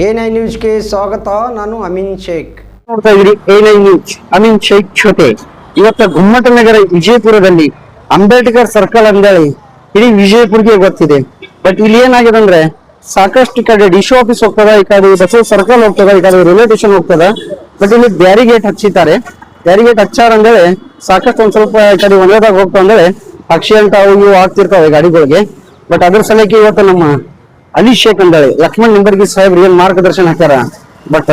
A9 ನ್ಯೂಸ್ಗೆ ಸ್ವಾಗತ. ನಾನು ಅಮೀನ್ ಶೇಖ್. ನೋಡ್ತಾ ಇದ್ರಿ A9 ನ್ಯೂಸ್. ಅಮೀನ್ ಶೇಖ್ ಜೊತೆ ಇವತ್ತ ಗುಮ್ಮಟನಗರ ವಿಜಯಪುರದಲ್ಲಿ ಅಂಬೇಡ್ಕರ್ ಸರ್ಕಲ್ ಅಂದೇಳಿ ಇಡೀ ವಿಜಯಪುರಕ್ಕೆ ಗೊತ್ತಿದೆ. ಬಟ್ ಇಲ್ಲಿ ಏನಾಗಿದೆ ಅಂದ್ರೆ ಸಾಕಷ್ಟು ಈ ಕಡೆ ಡಿಶೋ ಆಫೀಸ್ ಹೋಗ್ತದ, ಈ ಕಡೆ ಬಸವ ಸರ್ಕಲ್ ಹೋಗ್ತದ, ಈ ಕಡೆ ರೈಲ್ವೆ ಸ್ಟೇಷನ್ ಹೋಗ್ತದ. ಬಟ್ ಇಲ್ಲಿ ಬ್ಯಾರಿಗೇಟ್ ಹಚ್ಚಿದ್ದಾರೆ. ಬ್ಯಾರಿಗೇಟ್ ಹಚ್ಚಾರ ಅಂದೇಳಿ ಸಾಕಷ್ಟು ಒಂದ್ ಸ್ವಲ್ಪ ಈ ಕಡೆ ಒಂದೇದಾಗ ಹೋಗ್ತಾವ ಅಂದ್ರೆ ಆಕ್ಸಿಡೆಂಟ್ ಅವು ಇವು ಆಗ್ತಿರ್ತಾವೆ ಗಾಡಿಗಳಿಗೆ. ಬಟ್ ಅದ್ರ ಸಲಕ್ಕೆ ಇವತ್ತು ನಮ್ಮ ಅಲಿ ಶೇಖ್ ಅಂದೇಳಿ ಲಕ್ಷ್ಮಣ್ ನಿಂಬರ್ಗಿ ಸಾಹೇಬ್ರು ಏನ್ ಮಾರ್ಗದರ್ಶನ ಹಾಕ್ಯಾರ. ಬಟ್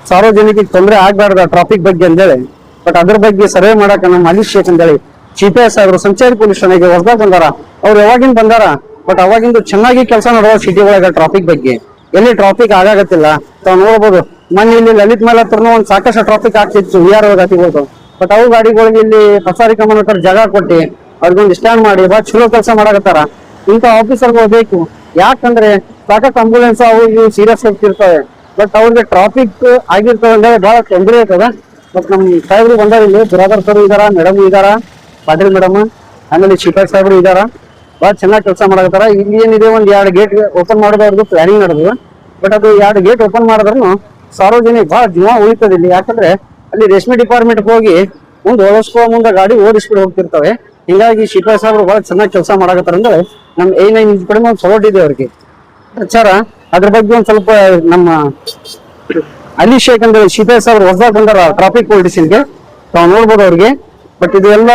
ಸಾರ್ವಜನಿಕರಿಗೆ ತೊಂದರೆ ಆಗ್ಬಾರ್ದ ಟ್ರಾಫಿಕ್ ಬಗ್ಗೆ ಅಂದೇಳಿ ಬಟ್ ಅದ್ರ ಬಗ್ಗೆ ಸರ್ವೆ ಮಾಡಾಕ ನಮ್ಮ ಅಲಿ ಶೇಖ್ ಅಂದೇಳಿ GPS ಸಾಹೇಬ್ರು ಸಂಚಾರಿ ಪೊಲೀಸ್ ಠಾಣೆಗೆ ಹೊಸದಾಗ ಬಂದಾರ. ಅವ್ರು ಯಾವಾಗಿಂದ ಬಂದಾರ, ಬಟ್ ಅವಾಗಿಂದ ಚೆನ್ನಾಗಿ ಕೆಲಸ ಮಾಡುವ ಸಿಟಿ ಒಳಗ ಟ್ರಾಫಿಕ್ ಬಗ್ಗೆ ಎಲ್ಲಿ ಟ್ರಾಫಿಕ್ ಆಗಾಗತ್ತಿಲ್ಲ. ತಾವ್ ನೋಡ್ಬೋದು ಮೊನ್ನೆ ಇಲ್ಲಿ ಲಲಿತ್ ಮೇಲೆ ಹತ್ರ ಒಂದ್ ಸಾಕಷ್ಟು ಟ್ರಾಫಿಕ್ ಆಗ್ತಿತ್ತು VRO ಗಾಡಿಗಳು. ಬಟ್ ಅವು ಗಾಡಿಗಳಿಗೆ ಇಲ್ಲಿ ಪಸಾರಿ ಕಮಾನ ಜಾಗ ಕೊಟ್ಟಿ ಅವ್ರಿಗೊಂದು ಸ್ಟ್ಯಾಂಡ್ ಮಾಡಿ ಬಹಳ ಚಲೋ ಕೆಲಸ ಮಾಡಕತ್ತಾರ. ಇಂಥ ಆಫೀಸರ್ಗಳು ಬೇಕು. ಯಾಕಂದ್ರೆ ಸಾಕಷ್ಟು ಆಂಬುಲೆನ್ಸ್ ಅವು ಇವು ಸೀರಿಯಸ್ ಹೋಗ್ತಿರ್ತವೆ. ಬಟ್ ಅವ್ರಿಗೆ ಟ್ರಾಫಿಕ್ ಆಗಿರ್ತವೆ ಅಂದ್ರೆ ಬಹಳ ತೊಂದರೆ ಇರ್ತದ. ಬಟ್ ನಮ್ ಸಾಹೇಬ್ರು ಬಂದಾರ, ಇಲ್ಲಿ ಬ್ರದರ್ ಸರ್ ಇದಾರ, ಮೇಡಮ್ ಇದಾರ, ಪಾಟೀಲ್ ಮೇಡಮ್, ಆಮೇಲೆ ಶಿಪಾಯಿ ಸಾಹೇಬ್ರು ಇದಾರ. ಬಹಳ ಚೆನ್ನಾಗಿ ಕೆಲಸ ಮಾಡಕತ್ತಾರ. ಇಲ್ಲಿ ಏನಿದೆ ಒಂದ್ 2 ಗೇಟ್ ಓಪನ್ ಮಾಡೋದವ್ರದ್ದು ಪ್ಲಾನಿಂಗ್ ನಡೆದು. ಬಟ್ ಅದು 2 ಗೇಟ್ ಓಪನ್ ಮಾಡಿದ್ರು ಸಾರ್ವಜನಿಕ ಬಹಳ ಜೀವ ಉಳಿತದೆ ಇಲ್ಲಿ. ಯಾಕಂದ್ರೆ ಅಲ್ಲಿ ರೇಷ್ಮೆ ಡಿಪಾರ್ಟ್ಮೆಂಟ್ ಹೋಗಿ ಮುಂದೆ ಓಡಿಸ್ಕೋ ಮುಂದೆ ಗಾಡಿ ಓಡಿಸ್ಬಿಟ್ಟು ಹೋಗ್ತಿರ್ತವೆ. ಹಿಂಗಾಗಿ ಶಿಪಾಯಿ ಸಾಹೇಬ್ರು ಬಹಳ ಚೆನ್ನಾಗಿ ಕೆಲಸ ಮಾಡಕತ್ತಾರ ಅಂದ್ರೆ ನಮ್ A9 ಕಡೆ ಒಂದು ಸಪೋರ್ಟ್ ಇದೆ ಅವ್ರಿಗೆ ಪ್ರಚಾರ. ಅದ್ರ ಬಗ್ಗೆ ಒಂದ್ ಸ್ವಲ್ಪ ನಮ್ಮ ಅಲಿ ಶೇಖ್ ಅಂದ್ರೆ ಶಿಪಾಯಿ ಸಾಹೇಬ್ರು ಹೊಸದಾಗ ಬಂದಾರ ಟ್ರಾಫಿಕ್ ಪೊಲಿಟಿಷನ್ಗೆ. ತಾವ್ ನೋಡ್ಬೋದು ಅವ್ರಿಗೆ. ಬಟ್ ಇದೆಲ್ಲ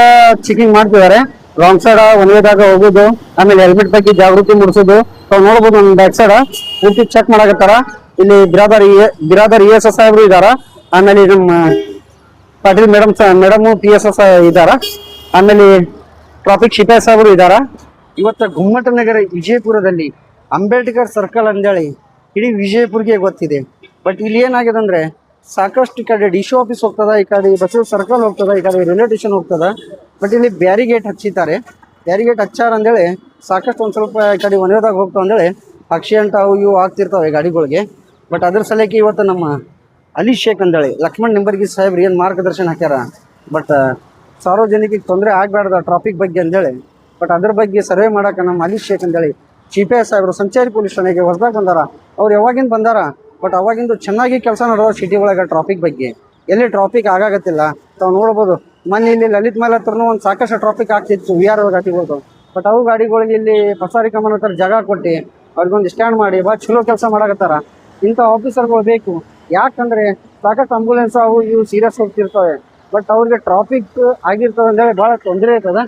ಚೆಕಿಂಗ್ ಮಾಡ್ತಿದ್ದಾರೆ. ರಾಂಗ್ ಸೈಡ್ ಒನ್ ವೇದಾಗ ಹೋಗೋದು, ಆಮೇಲೆ ಹೆಲ್ಮೆಟ್ ಬಗ್ಗೆ ಜಾಗೃತಿ ಮೂಡಿಸೋದು. ತಾವ್ ನೋಡ್ಬೋದು ಒಂದ್ ಬ್ಯಾಕ್ ಸೈಡ್ ಪೂರ್ತಿ ಚೆಕ್ ಮಾಡಕತ್ತಾರ. ಇಲ್ಲಿ ಬಿರಾದರ್ ESS ಸಾಹೇಬ್ರು ಇದಾರ, ಆಮೇಲೆ ನಮ್ಮ ಪಾಟೀಲ್ ಮೇಡಮ್ PSS ಇದಾರ, ಆಮೇಲೆ ಟ್ರಾಫಿಕ್ ಶಿಪಾಯಿ ಸಾಹೇಬ್ರು ಇದಾರ. ಇವತ್ತ ಗುಮ್ಮಟನಗರ ವಿಜಯಪುರದಲ್ಲಿ ಅಂಬೇಡ್ಕರ್ ಸರ್ಕಲ್ ಅಂದೇಳಿ ಇಡೀ ವಿಜಯಪುರಕ್ಕೆ ಗೊತ್ತಿದೆ. ಬಟ್ ಇಲ್ಲಿ ಏನಾಗಿದೆ ಅಂದ್ರೆ ಸಾಕಷ್ಟು ಈ ಕಡೆ ಡಿಶೋ ಆಫೀಸ್ ಹೋಗ್ತದ, ಈ ಕಡೆ ಬಸವ ಸರ್ಕಲ್ ಹೋಗ್ತದ, ಈ ಕಡೆ ರೈಲ್ವೆ ಸ್ಟೇಷನ್ ಹೋಗ್ತದ. ಬಟ್ ಇಲ್ಲಿ ಬ್ಯಾರಿಗೇಟ್ ಹಚ್ಚಿದ್ದಾರೆ. ಬ್ಯಾರಿಗೇಟ್ ಹಚ್ಚಾರ ಅಂದೇಳಿ ಸಾಕಷ್ಟು ಒಂದ್ ಸ್ವಲ್ಪ ಈ ಕಡೆ ಒಂದೇದಾಗ ಹೋಗ್ತಾವ ಅಂದೇಳಿ ಆಕ್ಸಿಡೆಂಟ್ ಅವು ಇವು ಆಗ್ತಿರ್ತಾವೆ ಗಾಡಿಗಳಿಗೆ. ಬಟ್ ಅದ್ರ ಸಲಕ್ಕೆ ಇವತ್ತು ನಮ್ಮ ಅಲಿ ಶೇಖ್ ಅಂದೇಳಿ ಲಕ್ಷ್ಮಣ್ ನಿಂಬರ್ಗಿ ಸಾಹೇಬ್ರು ಏನ್ ಮಾರ್ಗದರ್ಶನ ಹಾಕ್ಯಾರ. ಬಟ್ ಸಾರ್ವಜನಿಕರಿಗೆ ತೊಂದರೆ ಆಗ್ಬಾರ್ದ ಟ್ರಾಫಿಕ್ ಬಗ್ಗೆ ಅಂದೇಳಿ ಬಟ್ ಅದ್ರ ಬಗ್ಗೆ ಸರ್ವೆ ಮಾಡಾಕ ನಮ್ಮ ಅಲಿ ಶೇಖ್ ಅಂದೇಳಿ GPS ಸಾಹೇಬ್ರು ಸಂಚಾರಿ ಪೊಲೀಸ್ ಠಾಣೆಗೆ ಹೊಸದಾಗ ಬಂದಾರ. ಅವ್ರು ಯಾವಾಗಿಂದ ಬಂದಾರ, ಬಟ್ ಅವಾಗಿಂದ ಚೆನ್ನಾಗಿ ಕೆಲಸ ಮಾಡುವ ಸಿಟಿ ಒಳಗ ಟ್ರಾಫಿಕ್ ಬಗ್ಗೆ ಎಲ್ಲಿ ಟ್ರಾಫಿಕ್ ಆಗಾಗತ್ತಿಲ್ಲ. ತಾವ್ ನೋಡ್ಬೋದು ಮೊನ್ನೆ ಇಲ್ಲಿ ಲಲಿತ್ ಮೇಲೆ ಹತ್ರ ಒಂದ್ ಸಾಕಷ್ಟು ಟ್ರಾಫಿಕ್ ಆಗ್ತಿತ್ತು VRO ಗಾಡಿಗಳು. ಬಟ್ ಅವು ಗಾಡಿಗಳಿಗೆ ಇಲ್ಲಿ ಪಸಾರಿ ಕಮಾನ ಜಾಗ ಕೊಟ್ಟಿ ಅವ್ರಿಗೊಂದು ಸ್ಟ್ಯಾಂಡ್ ಮಾಡಿ ಬಹಳ ಚಲೋ ಕೆಲಸ ಮಾಡಕತ್ತಾರ. ಇಂಥ ಆಫೀಸರ್ಗಳು ಬೇಕು. ಯಾಕಂದ್ರೆ ಸಾಕಷ್ಟು ಆಂಬುಲೆನ್ಸ್ ಅವು ಇವು ಸೀರಿಯಸ್ ಹೋಗ್ತಿರ್ತವೆ. ಬಟ್ ಅವ್ರಿಗೆ ಟ್ರಾಫಿಕ್ ಆಗಿರ್ತವೆ ಅಂದ್ರೆ ಬಹಳ ತೊಂದರೆ ಇರ್ತದ.